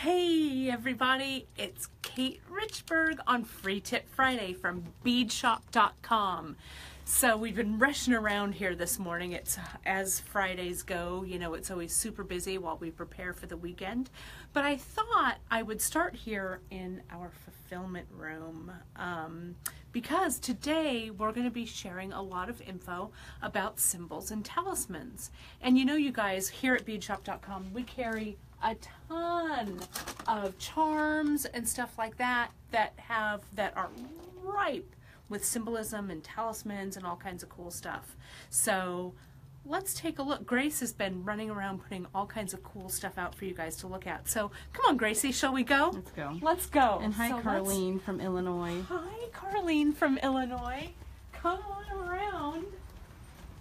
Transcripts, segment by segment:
Hey everybody, it's Kate Richburg on Free Tip Friday from beadshop.com. So we've been rushing around here this morning. It's as Fridays go, you know, it's always super busy while we prepare for the weekend. But I thought I would start here in our fulfillment room because today we're going to be sharing a lot of info about symbols and talismans. And you know, you guys, here at beadshop.com, we carry a ton of charms and stuff like that that are ripe with symbolism and talismans and all kinds of cool stuff. So let's take a look. Grace has been running around putting all kinds of cool stuff out for you guys to look at. So come on, Gracie, shall we go? Let's go. Let's go. And hi, Carlene from Illinois. Hi, Carlene from Illinois. Come on around.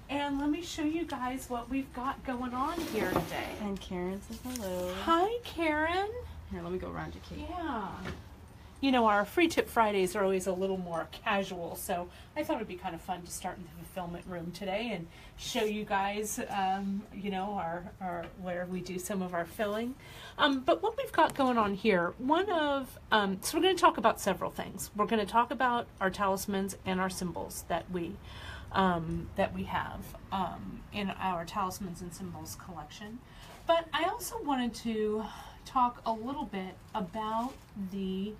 And let me show you guys what we've got going on here today. And Karen says hello. Hi, Karen. Here, let me go around you, Kate. Yeah. You know, our Free Tip Fridays are always a little more casual, so I thought it would be kind of fun to start in the fulfillment room today and show you guys, you know, our where we do some of our filling. But what we've got going on here, so we're going to talk about several things. We're going to talk about our talismans and our symbols that we have in our Talismans and Symbols collection. But I also wanted to talk a little bit about the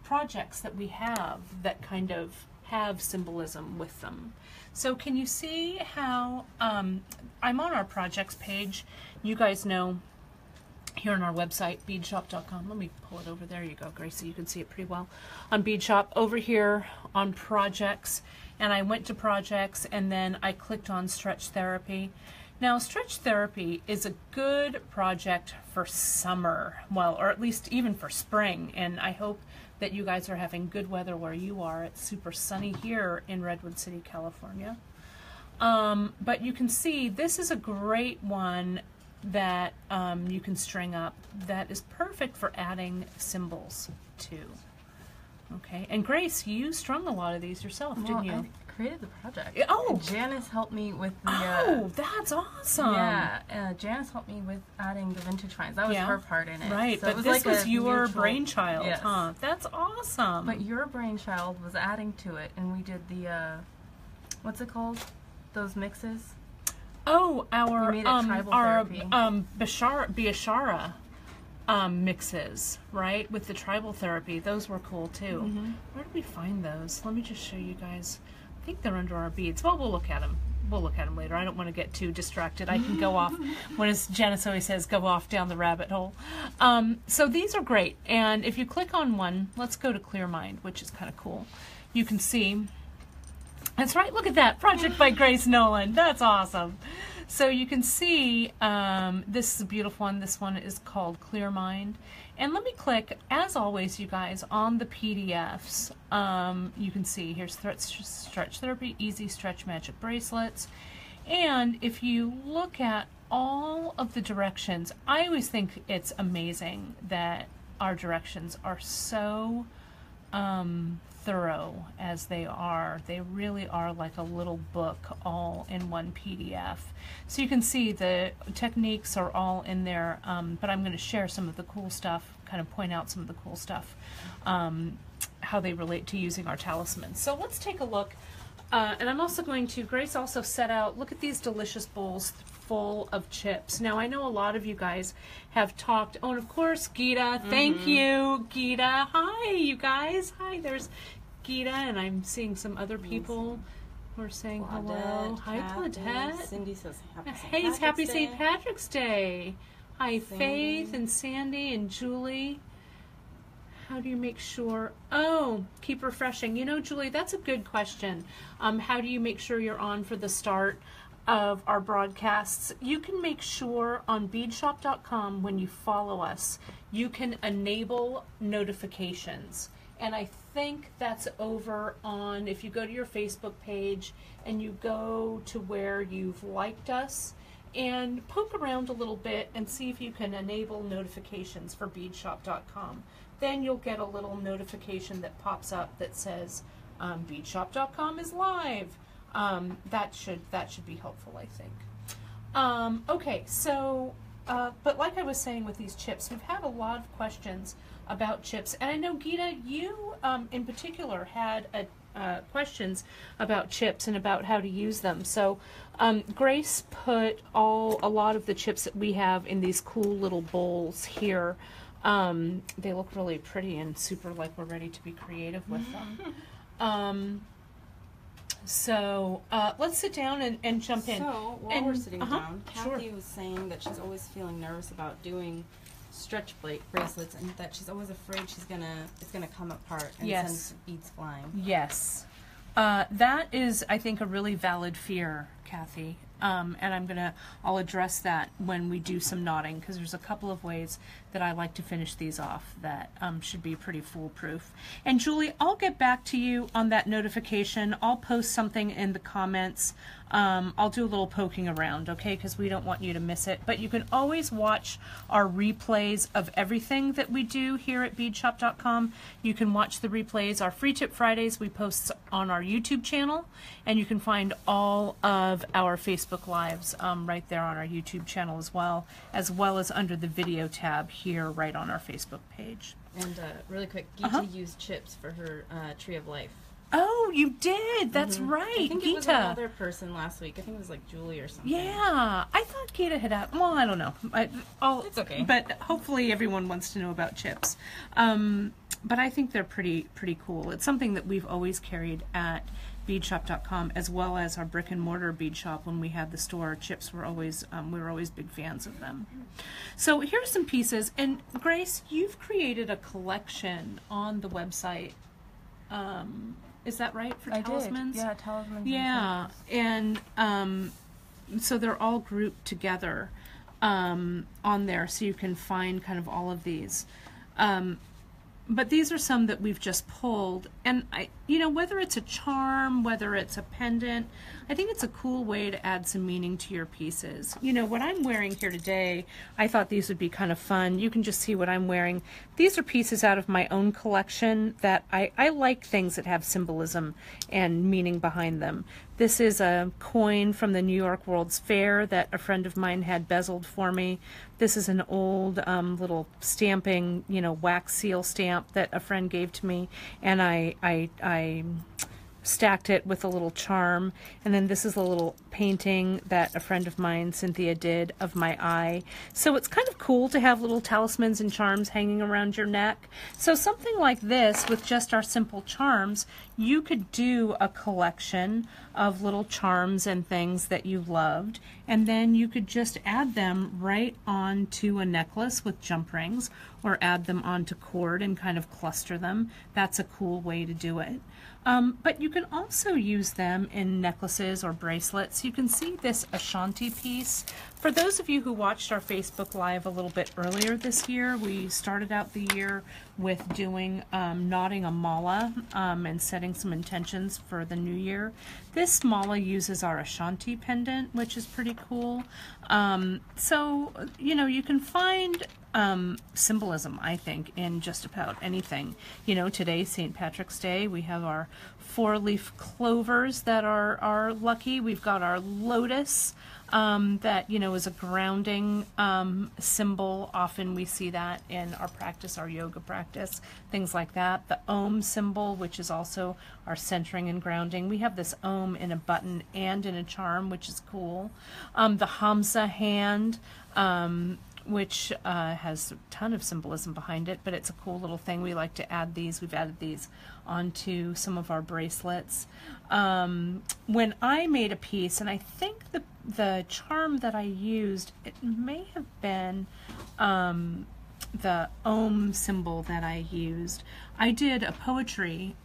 projects that we have that kind of have symbolism with them. So can you see how I'm on our projects page? You guys know here on our website, beadshop.com. Let me pull it over. There you go, Grace, so you can see it pretty well. On Beadshop, over here on projects, and I went to projects and then I clicked on Stretch Therapy. Now, Stretch Therapy is a good project for summer, well, or at least even for spring, and I hope that you guys are having good weather where you are. It's super sunny here in Redwood City, California. But you can see this is a great one that you can string up that is perfect for adding symbols to. Okay, and Grace, you strung a lot of these yourself, didn't you? I created the project. Oh! Janice helped me with the... oh, that's awesome! Yeah, Janice helped me with adding the vintage finds. That was her part in it. Right, so but it was this like was your brainchild, yes. huh? That's awesome! But your brainchild was adding to it, and we did the, what's it called? Those mixes? Oh, our Biashara mixes, right, with the tribal therapy. Those were cool too. Where did we find those? Let me just show you guys. I think they're under our beads. Well, we'll look at them. We'll look at them later. I don't want to get too distracted. I can go off, what as Janice always says, go off down the rabbit hole. So these are great. And if you click on one, let's go to Clear Mind, which is kind of cool. You can see, that's right, look at that, project by Grace Nolan. That's awesome. So you can see, this is a beautiful one. This one is called Clear Mind. And let me click, as always, you guys, on the PDFs. You can see here's Stretch Therapy, Easy Stretch Magic Bracelets. And if you look at all of the directions, I always think it's amazing that our directions are so thorough as they are. They really are like a little book all in one PDF. So you can see the techniques are all in there, but I'm going to share some of the cool stuff, kind of point out some of the cool stuff, how they relate to using our talismans. So let's take a look. And I'm also going to, Grace also set out, look at these delicious bowls full of chips. Now, I know a lot of you guys have talked, oh, and of course, Gita, thank you, Gita. Hi, you guys. Hi, there's Gita, and I'm seeing some other people who are saying hello. Hi, Claudette. Cindy says Happy St. Patrick's Day. Hi, Sandy. Faith and Sandy and Julie. How do you make sure? Oh, keep refreshing. You know, Julie, that's a good question. How do you make sure you're on for the start of our broadcasts? You can make sure on beadshop.com when you follow us, you can enable notifications. And I think that's over on, if you go to your Facebook page and you go to where you've liked us and poke around a little bit and see if you can enable notifications for beadshop.com. Then you'll get a little notification that pops up that says beadshop.com is live. That should be helpful, I think. Okay, so but but like I was saying with these chips, we've had a lot of questions about chips, and I know Gita, you in particular had questions about chips and about how to use them. So Grace put a lot of the chips that we have in these cool little bowls here. They look really pretty and super like we're ready to be creative with them. So let's sit down and jump in. So while we're sitting down, Sure. Kathy was saying that she's always feeling nervous about doing stretch bracelets, and that she's always afraid it's gonna come apart and send beads flying. Yes. That is, I think, a really valid fear, Kathy. And I'll address that when we do some knotting, because there's a couple of ways that I like to finish these off that should be pretty foolproof. And Julie, I'll get back to you on that notification. I'll post something in the comments. I'll do a little poking around, okay, because we don't want you to miss it. But you can always watch our replays of everything that we do here at beadshop.com. You can watch the replays. Our Free Tip Fridays we post on our YouTube channel, and you can find all of our Facebook Lives right there on our YouTube channel as well as under the video tab here right on our Facebook page. And really quick, Gita used chips for her Tree of Life. Oh, you did. That's right, I think Gita. it was another person last week. I think it was like Julie or something. Yeah, I thought Gita had out. Well, I don't know. It's okay. But hopefully everyone wants to know about chips. But I think they're pretty cool. It's something that we've always carried at beadshop.com, as well as our brick and mortar bead shop. When we had the store, chips were always we were always big fans of them. So here's some pieces. And Grace, you've created a collection on the website. Is that right, for Talismans? Yeah, Talismans. Yeah, and so they're all grouped together on there, so you can find kind of all of these. But these are some that we've just pulled, and whether it's a charm, whether it's a pendant, I think it's a cool way to add some meaning to your pieces. What I'm wearing here today, I thought these would be kind of fun. You can just see what I'm wearing. These are pieces out of my own collection that I like things that have symbolism and meaning behind them. This is a coin from the New York World's Fair that a friend of mine had bezeled for me. This is an old little stamping, wax seal stamp that a friend gave to me, and I stacked it with a little charm. And then this is a little painting that a friend of mine, Cynthia, did of my eye. So it's kind of cool to have little talismans and charms hanging around your neck. So something like this with just our simple charms, you could do a collection of little charms and things that you loved, and then you could just add them right onto a necklace with jump rings, or add them onto cord and kind of cluster them. That's a cool way to do it. But you can also use them in necklaces or bracelets. You can see this Ashanti piece. For those of you who watched our Facebook Live a little bit earlier this year, we started out the year with doing knotting a mala and setting some intentions for the new year. This mala uses our Ashanti pendant, which is pretty cool. So, you can find symbolism, I think, in just about anything. Today's St. Patrick's Day. We have our 4-leaf clovers that are lucky. We've got our lotus that, is a grounding symbol. Often we see that in our practice, our yoga practice, things like that. The Om symbol, which is also our centering and grounding. We have this Om in a button and in a charm, which is cool. The Hamsa hand, which has a ton of symbolism behind it, but it's a cool little thing. We like to add these. We've added these onto some of our bracelets. When I made a piece, and I think the charm that I used, it may have been the Om symbol that I used. I did a poetry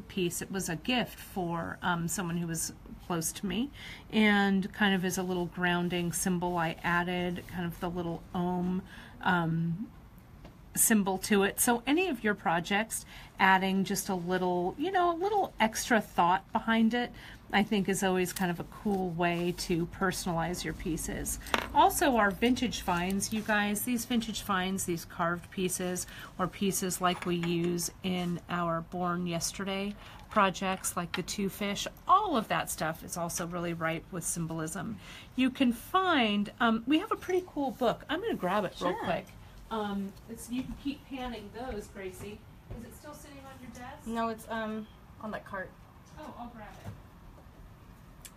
piece. It was a gift for someone who was close to me, and kind of as a little grounding symbol, I added kind of the little Om symbol to it. So any of your projects, adding just a little, you know, a little extra thought behind it, I think is always kind of a cool way to personalize your pieces. Also, our vintage finds, you guys, these vintage finds, these carved pieces, or pieces like we use in our Born Yesterday projects, like the two fish, all of that stuff is also really ripe with symbolism. You can find, we have a pretty cool book. I'm going to grab it real quick. You can keep panning those, Gracie. Is it still sitting on your desk? No, it's on that cart. Oh, I'll grab it.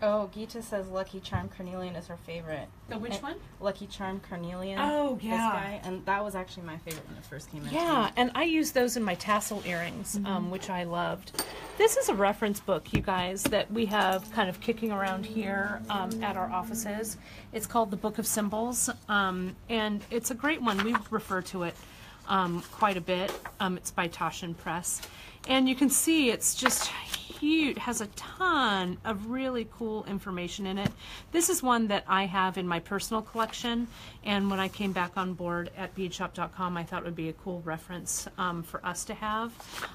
Oh, Gita says Lucky Charm Carnelian is her favorite. The which one? Lucky Charm Carnelian. Oh, yeah. This guy, and that was actually my favorite when it first came out. Yeah, and I use those in my tassel earrings, which I loved. This is a reference book, you guys, that we have kind of kicking around here at our offices. It's called the Book of Symbols, and it's a great one. We refer to it quite a bit. It's by Taschen Press. And you can see it's just huge, has a ton of really cool information in it. This is one that I have in my personal collection, and when I came back on board at beadshop.com, I thought it would be a cool reference for us to have.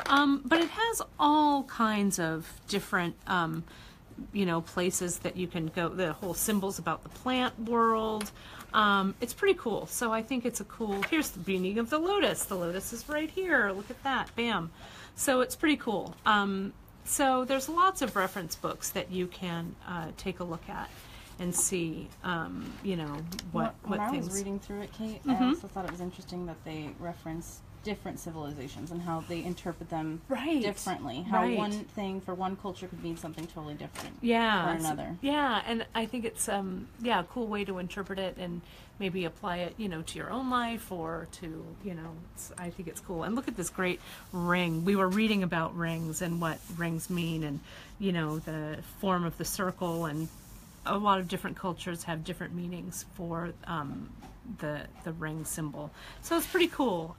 But it has all kinds of different you know, places that you can go, the whole symbols about the plant world. It's pretty cool. So I think it's a cool, here's the meaning of the lotus. The lotus is right here. Look at that. Bam. So it's pretty cool. So there's lots of reference books that you can take a look at and see, you know, what when I things. was reading through it, Kate, I also thought it was interesting that they reference different civilizations and how they interpret them differently. How one thing for one culture could mean something totally different for another. Yeah, and I think it's yeah, a cool way to interpret it and maybe apply it, you know, to your own life or to, you know, I think it's cool. And look at this great ring. We were reading about rings and what rings mean, and, you know, the form of the circle, and a lot of different cultures have different meanings for the ring symbol. So it's pretty cool.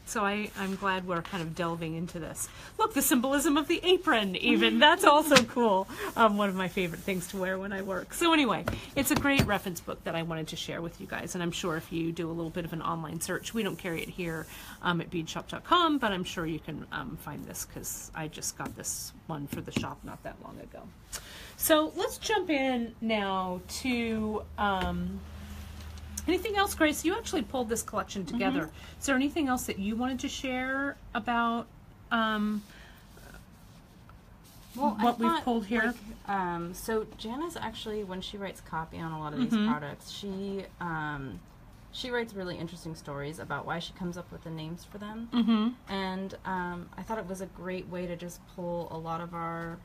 So I'm glad we're kind of delving into this. Look, the symbolism of the apron, even. That's also cool. One of my favorite things to wear when I work. So anyway, it's a great reference book that I wanted to share with you guys. And I'm sure if you do a little bit of an online search, we don't carry it here at beadshop.com, but I'm sure you can find this, because I just got this one for the shop not that long ago. So let's jump in now to... anything else, Grace? You actually pulled this collection together. Is there anything else that you wanted to share about what we've pulled here? Like, so Janice actually, when she writes copy on a lot of these products, she writes really interesting stories about why she comes up with the names for them. And I thought it was a great way to just pull a lot of our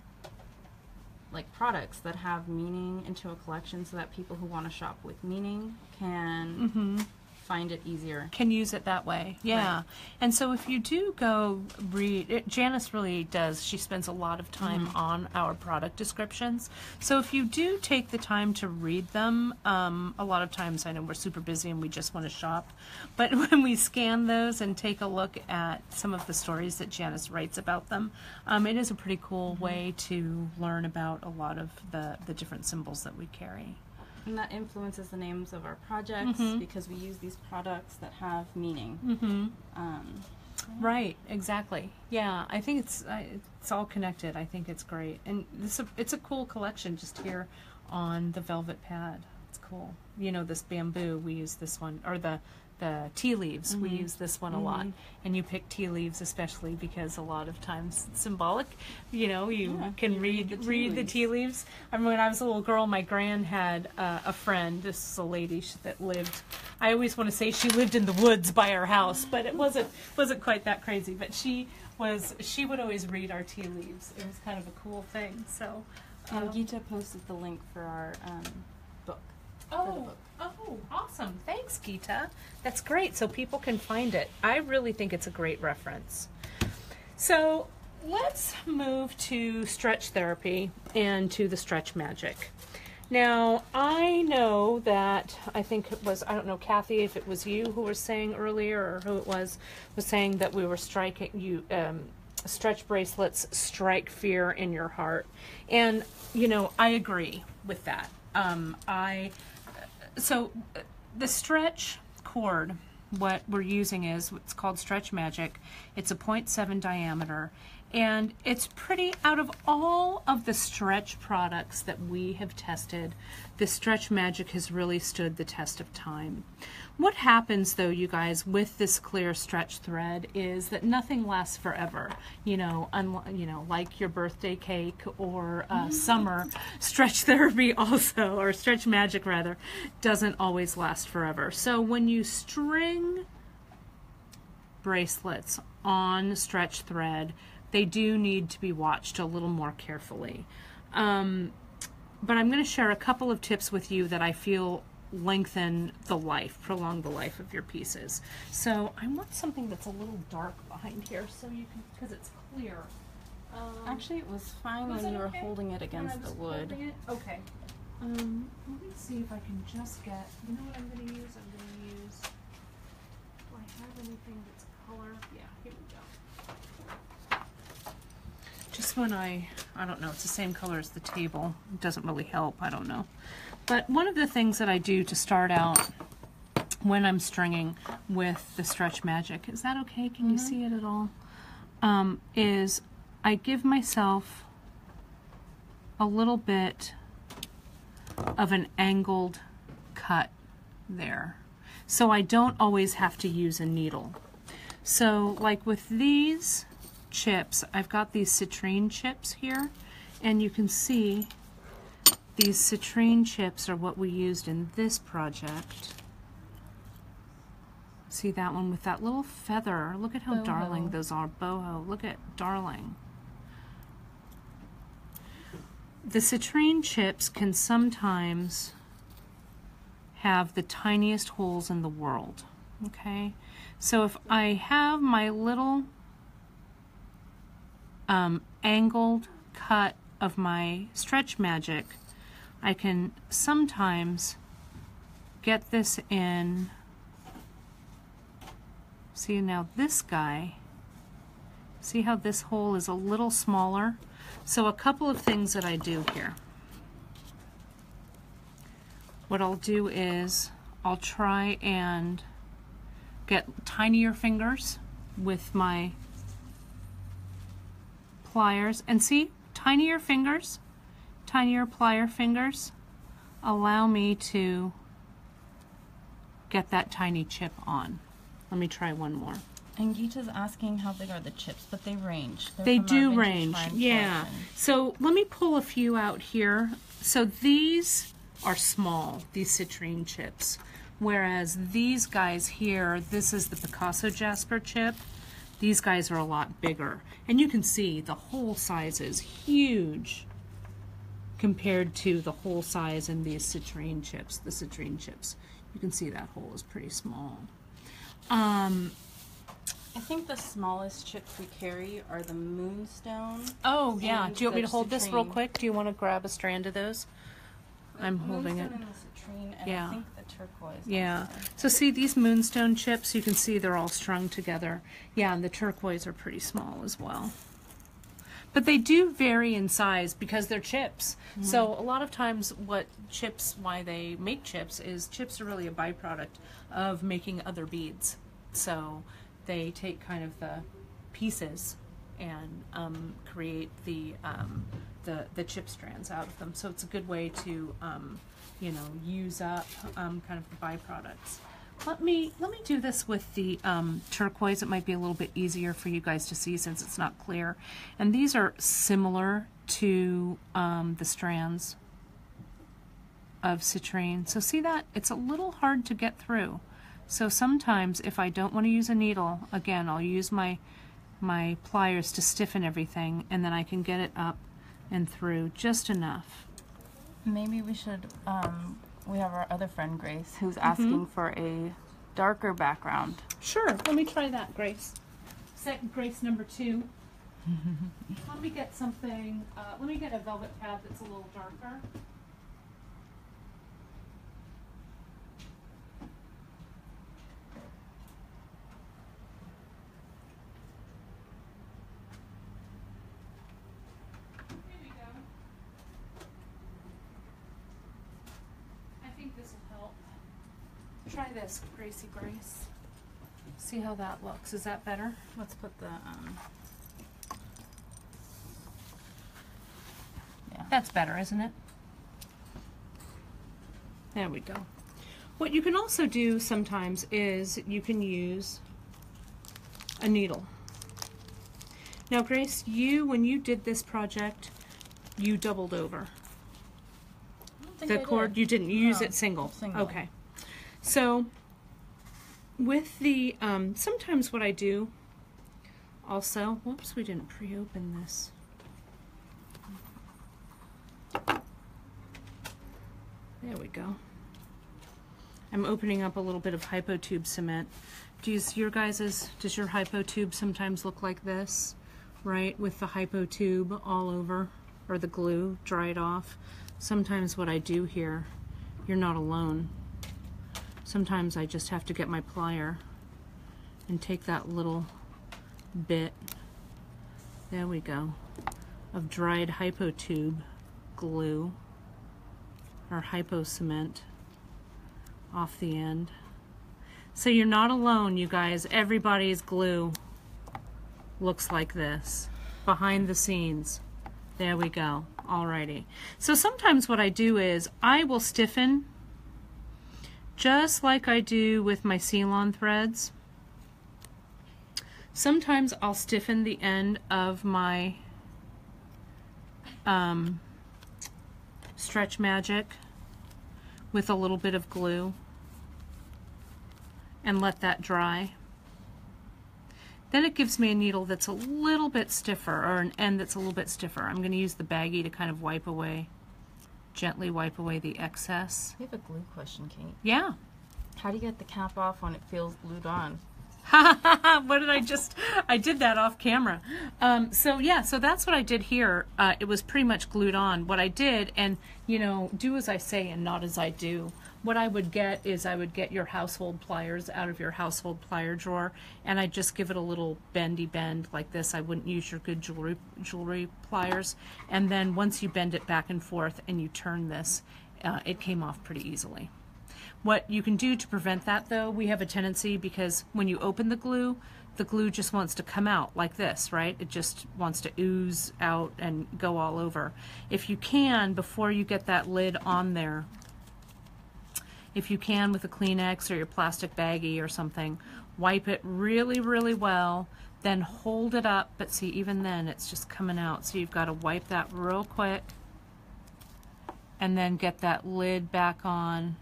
products that have meaning into a collection, so that people who want to shop with meaning can find it easier. Can use it that way, yeah. Right. And so if you do go read, Janice really does, she spends a lot of time on our product descriptions. So if you do take the time to read them, a lot of times I know we're super busy and we just want to shop, but when we scan those and take a look at some of the stories that Janice writes about them, it is a pretty cool way to learn about a lot of the different symbols that we carry. And that influences the names of our projects, because we use these products that have meaning. Right, exactly. Yeah, I think it's all connected. I think it's great. And it's a cool collection just here on the velvet pad. It's cool. You know, this bamboo, we use this one, or the tea leaves, we use this one a lot. And you pick tea leaves especially because a lot of times it's symbolic. You know, you can read the tea leaves. I remember when I was a little girl, my gran had a friend, this is a lady that lived, I always want to say she lived in the woods by our house, but it wasn't quite that crazy. But she would always read our tea leaves. It was kind of a cool thing. So and Gita posted the link for our book. Oh, awesome. Thanks, Gita. That's great, so people can find it. I really think it's a great reference. So let's move to stretch therapy and to the stretch magic. Now, I know that, I think it was, I don't know, Kathy, if it was you who was saying earlier, or who it was saying that we were striking, stretch bracelets strike fear in your heart. And, you know, I agree with that. So the stretch cord what we're using is what's called Stretch Magic. It's a 0.7 diameter, and it's pretty, out of all of the stretch products that we have tested, the Stretch Magic has really stood the test of time. What happens though, you guys, with this clear stretch thread is that nothing lasts forever. You know, like your birthday cake or summer, stretch therapy also, or Stretch Magic rather, doesn't always last forever. So when you string bracelets on stretch thread, they do need to be watched a little more carefully. But I'm going to share a couple of tips with you that I feel lengthen the life, prolong the life of your pieces. So I want something that's a little dark behind here so you can, because it's clear. Actually, it was fine Was when it you were okay? holding it against the wood. Okay. Let me see if I can just get, you know what I'm going to use? I'm going to use, do I have anything that's color? Yeah, here we go. Just when I don't know, it's the same color as the table. It doesn't really help, I don't know. But one of the things that I do to start out when I'm stringing with the Stretch Magic, is that okay? Can you see it at all? Is I give myself a little bit of an angled cut there. So I don't always have to use a needle. So like with these chips, I've got these citrine chips here, and you can see these citrine chips are what we used in this project. See that one with that little feather? Look at how Boho. darling those are. Boho. Look at darling. The citrine chips can sometimes have the tiniest holes in the world. Okay? So if I have my little angled cut of my Stretch Magic, I can sometimes get this in. See now this guy, see how this hole is a little smaller? So a couple of things that I do here. What I'll do is I'll try and get tinier fingers with my pliers, and see, tinier fingers, tinier plier fingers allow me to get that tiny chip on. Let me try one more. And Geeta's asking how big are the chips, but they range. They're They from our do Vintage range, Find yeah. collection. So let me pull a few out here. So these are small, these citrine chips, whereas these guys here, this is the Picasso Jasper chip. These guys are a lot bigger. And you can see the hole size is huge compared to the hole size in these citrine chips, the citrine chips. You can see that hole is pretty small. I think the smallest chips we carry are the Moonstone. Oh, yeah. and Do you want me the to hold this real citrine. quick? Do you want to grab a strand of those? I'm holding it. Moonstone and the citrine, and Yeah. I think the turquoise. Yeah. also. So see these Moonstone chips, you can see they're all strung together. Yeah, and the turquoise are pretty small as well. But they do vary in size because they're chips. So a lot of times why they make chips is chips are really a byproduct of making other beads. So they take kind of the pieces and create the chip strands out of them. So it's a good way to you know, use up kind of the byproducts. Let me do this with the turquoise. It might be a little bit easier for you guys to see since it's not clear. And these are similar to the strands of citrine. So see that? It's a little hard to get through. So sometimes if I don't want to use a needle, again, I'll use my pliers to stiffen everything, and then I can get it up and through just enough. Maybe we should. We have our other friend Grace, who's asking for a darker background. Sure, let me try that, Grace. Grace number 2. Let me get something, let me get a velvet pad that's a little darker. Here we go. I think this will help. Try this, Gracie Grace. See how that looks. Is that better? Let's put the yeah. That's better, isn't it? There we go. What you can also do sometimes is you can use a needle. Now, Grace, when you did this project, you doubled over. I don't think The I cord, did. you didn't use No, it single. single. Okay. So, with the, sometimes what I do also, whoops, we didn't pre-open this. There we go. I'm opening up a little bit of hypo-tube cement. Does your hypo-tube sometimes look like this? Right, with the hypo-tube all over, or the glue dried off? Sometimes what I do here, you're not alone. Sometimes I just have to get my plier and take that little bit, there we go, of dried hypo-tube glue, or hypo cement, off the end. So you're not alone, you guys. Everybody's glue looks like this behind the scenes. There we go. Alrighty. So sometimes what I do is I will stiffen just like I do with my Ceylon threads. Sometimes I'll stiffen the end of my Stretch Magic with a little bit of glue and let that dry. Then it gives me a needle that's a little bit stiffer, or an end that's a little bit stiffer. I'm going to use the baggie to kind of wipe away, gently wipe away the excess. I have a glue question, Kate. Yeah. How do you get the cap off when it feels glued on? What did I did that off camera. So yeah, so that's what I did here. It was pretty much glued on. What I did, and you know, do as I say and not as I do. What I would get is I would get your household pliers out of your household plier drawer, and I'd just give it a little bendy bend like this. I wouldn't use your good jewelry pliers. And then once you bend it back and forth and you turn this, it came off pretty easily. What you can do to prevent that, though, we have a tendency, because when you open the glue just wants to come out like this, right? It just wants to ooze out and go all over. If you can, before you get that lid on there, if you can with a Kleenex or your plastic baggie or something, wipe it really, really well, then hold it up, but see, even then it's just coming out. So you've got to wipe that real quick and then get that lid back on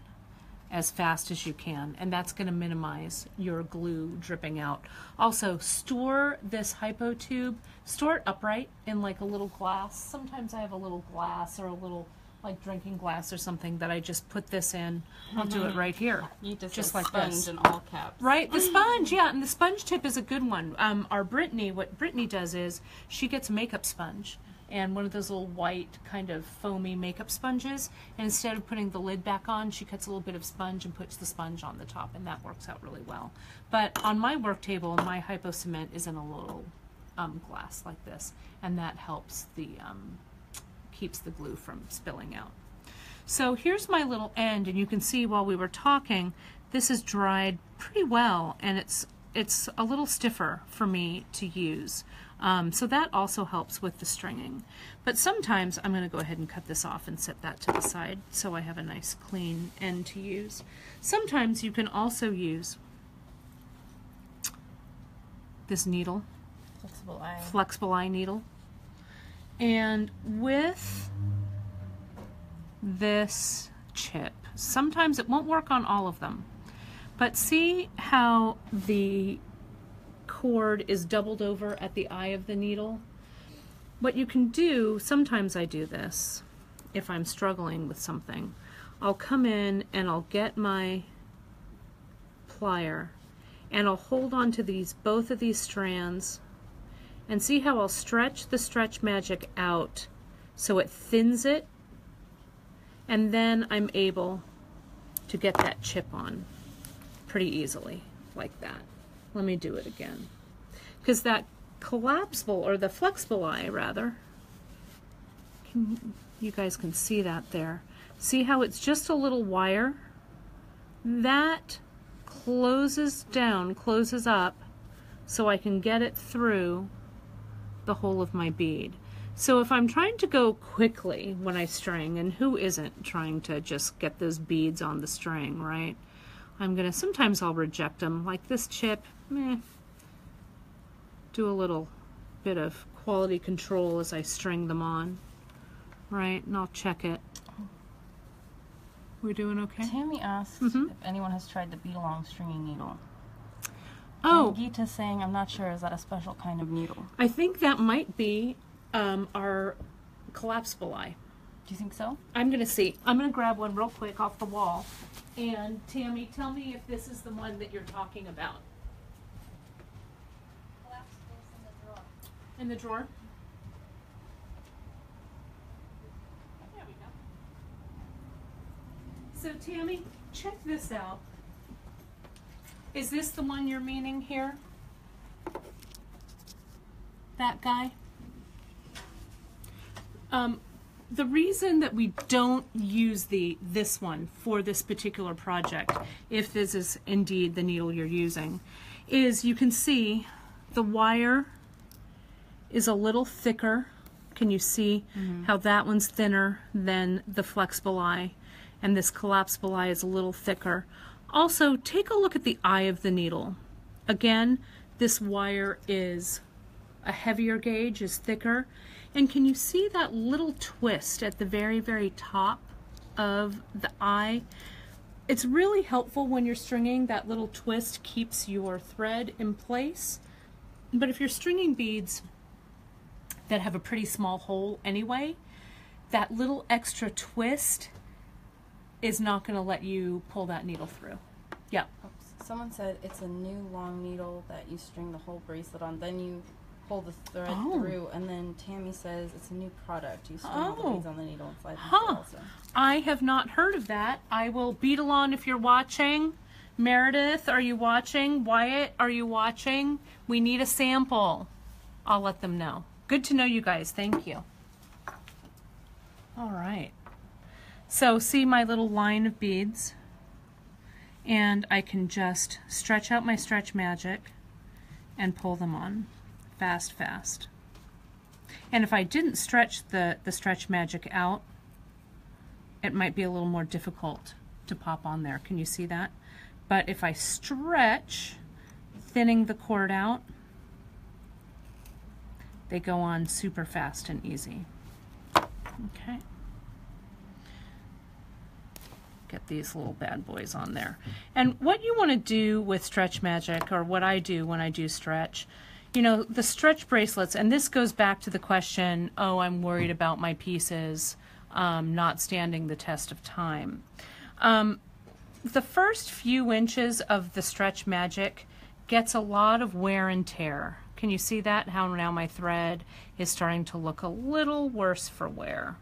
as fast as you can, and that's going to minimize your glue dripping out. Also, store this hypo tube, store it upright in like a little glass. Sometimes I have a little glass or a little like drinking glass or something that I just put this in. I'll do it right here. You just like sponge this. in all caps. Right, the sponge, yeah, and the sponge tip is a good one. What Brittany does is she gets a makeup sponge and one of those little white kind of foamy makeup sponges, and instead of putting the lid back on, she cuts a little bit of sponge and puts the sponge on the top, and that works out really well. But on my work table, my hypo cement is in a little glass like this, and that helps the keeps the glue from spilling out. So here's my little end, and you can see while we were talking, this is dried pretty well, and it's a little stiffer for me to use. So that also helps with the stringing. But sometimes I'm going to go ahead and cut this off and set that to the side so I have a nice clean end to use. Sometimes you can also use this needle, flexible eye needle, and with this chip, sometimes it won't work on all of them, but see how the cord is doubled over at the eye of the needle? What you can do, sometimes I do this if I'm struggling with something. I'll come in and I'll get my plier and I'll hold on to both of these strands, and see how I'll stretch the Stretch Magic out so it thins it, and then I'm able to get that chip on pretty easily like that. Let me do it again, because that collapsible, or the flexible eye rather, you guys can see that there. See how it's just a little wire? That closes down, closes up, so I can get it through the whole of my bead. So if I'm trying to go quickly when I string, and who isn't trying to just get those beads on the string, right? Sometimes I'll reject them, like this chip, do a little bit of quality control as I string them on, right? And I'll check it. We're doing okay? Tammy asked if anyone has tried the bead-along stringing needle. Oh. And Gita's saying, I'm not sure, is that a special kind of needle? I think that might be our collapsible eye. Do you think so? I'm going to see. I'm going to grab one real quick off the wall. And Tammy, tell me if this is the one that you're talking about. Collapsibles In the drawer? There we go. So Tammy, check this out. Is this the one you're meaning here? That guy? The reason that we don't use this one for this particular project, if this is indeed the needle you're using, is you can see the wire is a little thicker. Can you see how that one's thinner than the flexible eye, and this collapsible eye is a little thicker. Also, take a look at the eye of the needle. Again, this wire is a heavier gauge, is thicker. And can you see that little twist at the very, very top of the eye? It's really helpful when you're stringing. That little twist keeps your thread in place. But if you're stringing beads that have a pretty small hole anyway, that little extra twist is not going to let you pull that needle through. Yeah. Someone said it's a new long needle that you string the whole bracelet on, then you pull the thread through, and then Tammy says it's a new product. You string all the beads on the needle and slide them through also. I have not heard of that. I will bead along if you're watching. Meredith, are you watching? Wyatt, are you watching? We need a sample. I'll let them know. Good to know you guys. Thank you. All right. So see my little line of beads, and I can just stretch out my stretch magic and pull them on. Fast, fast. And if I didn't stretch the stretch magic out, it might be a little more difficult to pop on there. Can you see that? But if I stretch, thinning the cord out, they go on super fast and easy. Okay. Get these little bad boys on there. And what you want to do with stretch magic, or what I do when I do stretch, you know, the stretch bracelets, and this goes back to the question, oh, I'm worried about my pieces not standing the test of time. The first few inches of the stretch magic gets a lot of wear and tear. Can you see that? How now my thread is starting to look a little worse for wear.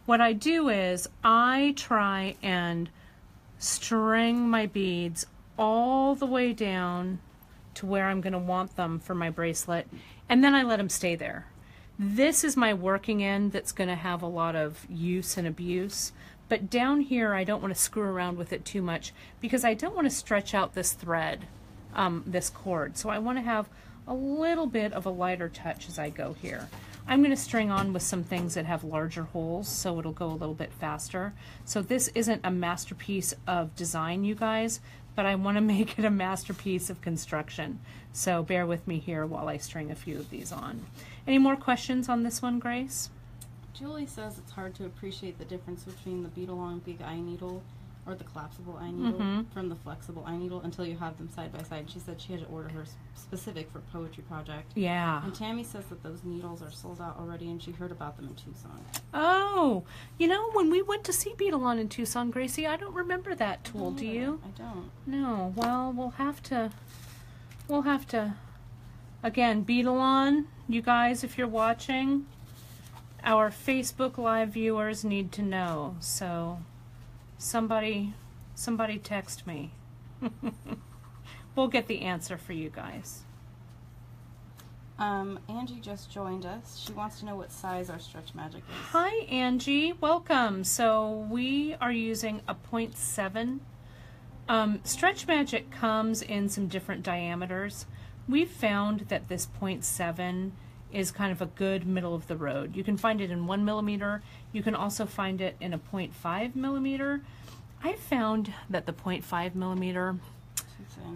What I do is I try and string my beads all the way down to where I'm going to want them for my bracelet, and then I let them stay there. This is my working end that's going to have a lot of use and abuse, but down here I don't want to screw around with it too much because I don't want to stretch out this thread, this cord. So I want to have a little bit of a lighter touch as I go here. I'm going to string on with some things that have larger holes, so it'll go a little bit faster. So this isn't a masterpiece of design, you guys, but I want to make it a masterpiece of construction. So bear with me here while I string a few of these on. Any more questions on this one, Grace? Julie says it's hard to appreciate the difference between the bead-along big eye needle or the collapsible eye needle from the flexible eye needle until you have them side by side. She said she had to order her specific for poetry project. Yeah. And Tammy says that those needles are sold out already, and she heard about them in Tucson. Oh, you know, when we went to see Beadalon in Tucson, Gracie, I don't remember that tool. Do you? I don't. No. Well, we'll have to. Again, Beadalon, you guys, if you're watching, our Facebook Live viewers need to know. So, somebody text me. We'll get the answer for you guys. Angie just joined us. She wants to know what size our stretch magic is. Hi, Angie. Welcome. So we are using a 0.7 Stretch Magic comes in some different diameters. We've found that this 0.7 is kind of a good middle of the road. You can find it in 1 millimeter. You can also find it in a 0.5 millimeter. I found that the 0.5 millimeter,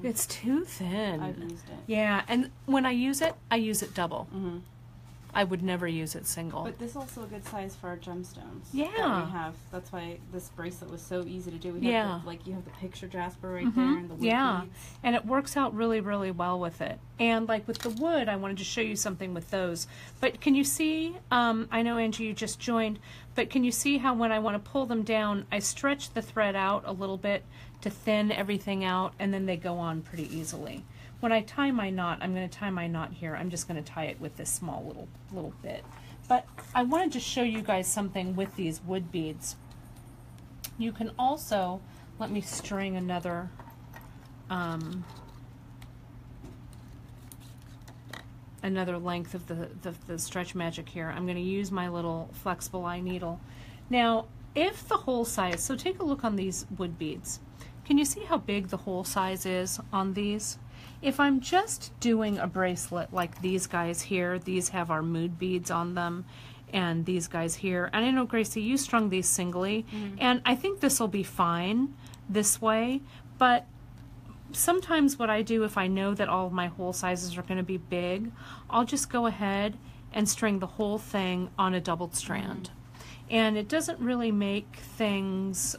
it's too thin. I've used it. Yeah, and when I use it double. Mm-hmm. I would never use it single. But this is also a good size for our gemstones. Yeah. That we have. That's why this bracelet was so easy to do. We Yeah. have like you have the picture jasper right there and the wood Yeah, beads. and it works out really, really well with it. And like with the wood, I wanted to show you something with those. But can you see, I know Angie, you just joined, but can you see how when I want to pull them down, I stretch the thread out a little bit to thin everything out, and then they go on pretty easily. When I tie my knot, I'm going to tie my knot here. I'm just going to tie it with this small little bit. But I wanted to show you guys something with these wood beads. You can also, let me string another another length of the Stretch Magic here. I'm going to use my little flexible eye needle. Now, if the hole size, so take a look on these wood beads. Can you see how big the hole size is on these? If I'm just doing a bracelet like these guys here, these have our mood beads on them, and these guys here, and I know, Gracie, you strung these singly, and I think this will be fine this way, but sometimes what I do, if I know that all of my hole sizes are going to be big, I'll just go ahead and string the whole thing on a doubled strand. And it doesn't really make things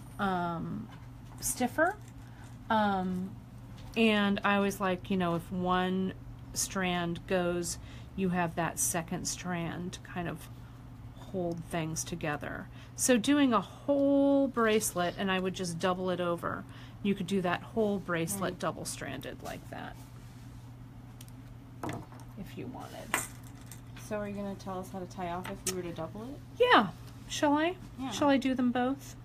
stiffer. And I always like, you know, if one strand goes, you have that second strand kind of hold things together. So doing a whole bracelet, and I would just double it over, you could do that whole bracelet double stranded like that if you wanted. So are you going to tell us how to tie off if we were to double it? Yeah. Shall I? Yeah. Shall I do them both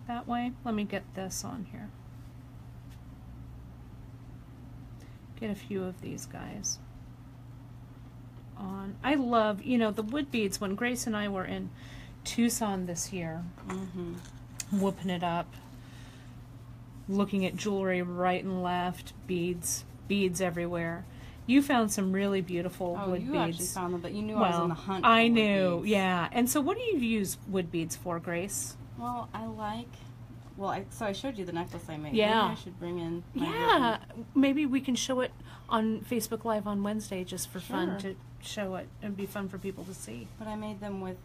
that way? Let me get this on here. Get a few of these guys on. I love, you know, the wood beads. When Grace and I were in Tucson this year, whooping it up, looking at jewelry right and left, beads everywhere. You found some really beautiful wood beads. Oh, you actually found them, but you knew I was on the hunt for I wood knew, beads. yeah. And so what do you use wood beads for, Grace? Well, I like... Well, so I showed you the necklace I made. Yeah. Maybe I should bring in... my Yeah, maybe we can show it on Facebook Live on Wednesday just for fun Sure. to show it. It'd be fun for people to see. But I made them with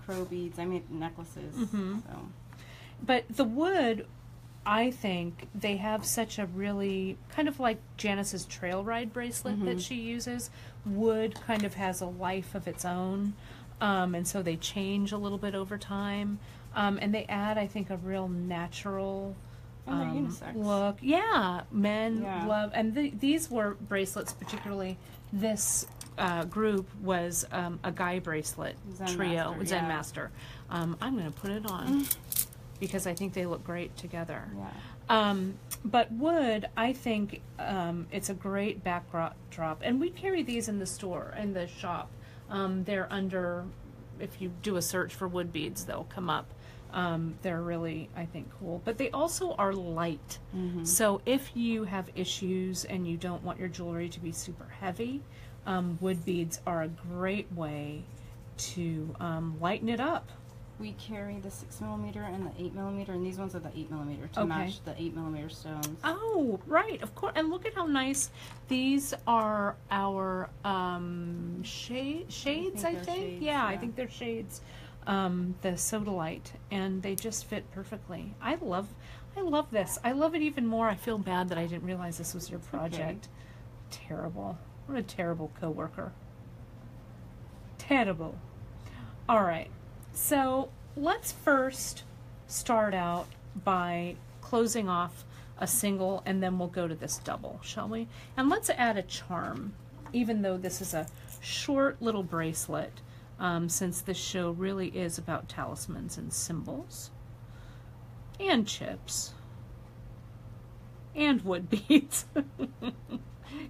crow beads. I made necklaces. So. But the wood, I think they have such a really, kind of like Janice's trail ride bracelet that she uses. Wood kind of has a life of its own, and so they change a little bit over time. And they add, I think, a real natural And they're unisex. look. Yeah, men Yeah. love, and these were bracelets, particularly this group was a guy bracelet Zen trio, Master, Zen yeah. Master. I'm going to put it on because I think they look great together. Yeah. But wood, I think it's a great backdrop, and we carry these in the store, in the shop. They're under, if you do a search for wood beads, they'll come up. They're really, I think, cool. But they also are light. So if you have issues and you don't want your jewelry to be super heavy, wood beads are a great way to lighten it up. We carry the 6mm and the 8mm, and these ones are the 8mm to Okay. match the 8mm stones. Oh, right, of course. And look at how nice these are. Our shades, I they're think. shades, Yeah, I yeah. think they're shades. The sodalite, and they just fit perfectly. I love this. I love it even more. I feel bad that I didn't realize this was your project. Terrible. What a terrible coworker. Terrible. All right. So let's first start out by closing off a single, and then we'll go to this double, shall we? And let's add a charm, even though this is a short little bracelet, since this show really is about talismans and symbols, and chips, and wood beads,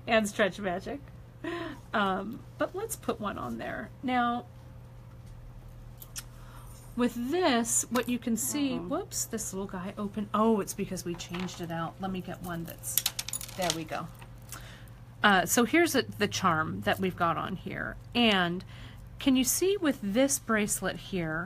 and stretch magic. But let's put one on there. Now, With this, what you can see, whoops, this little guy open. Oh, it's because we changed it out. Let me get one that's, there we go. So here's the charm that we've got on here. And can you see with this bracelet here,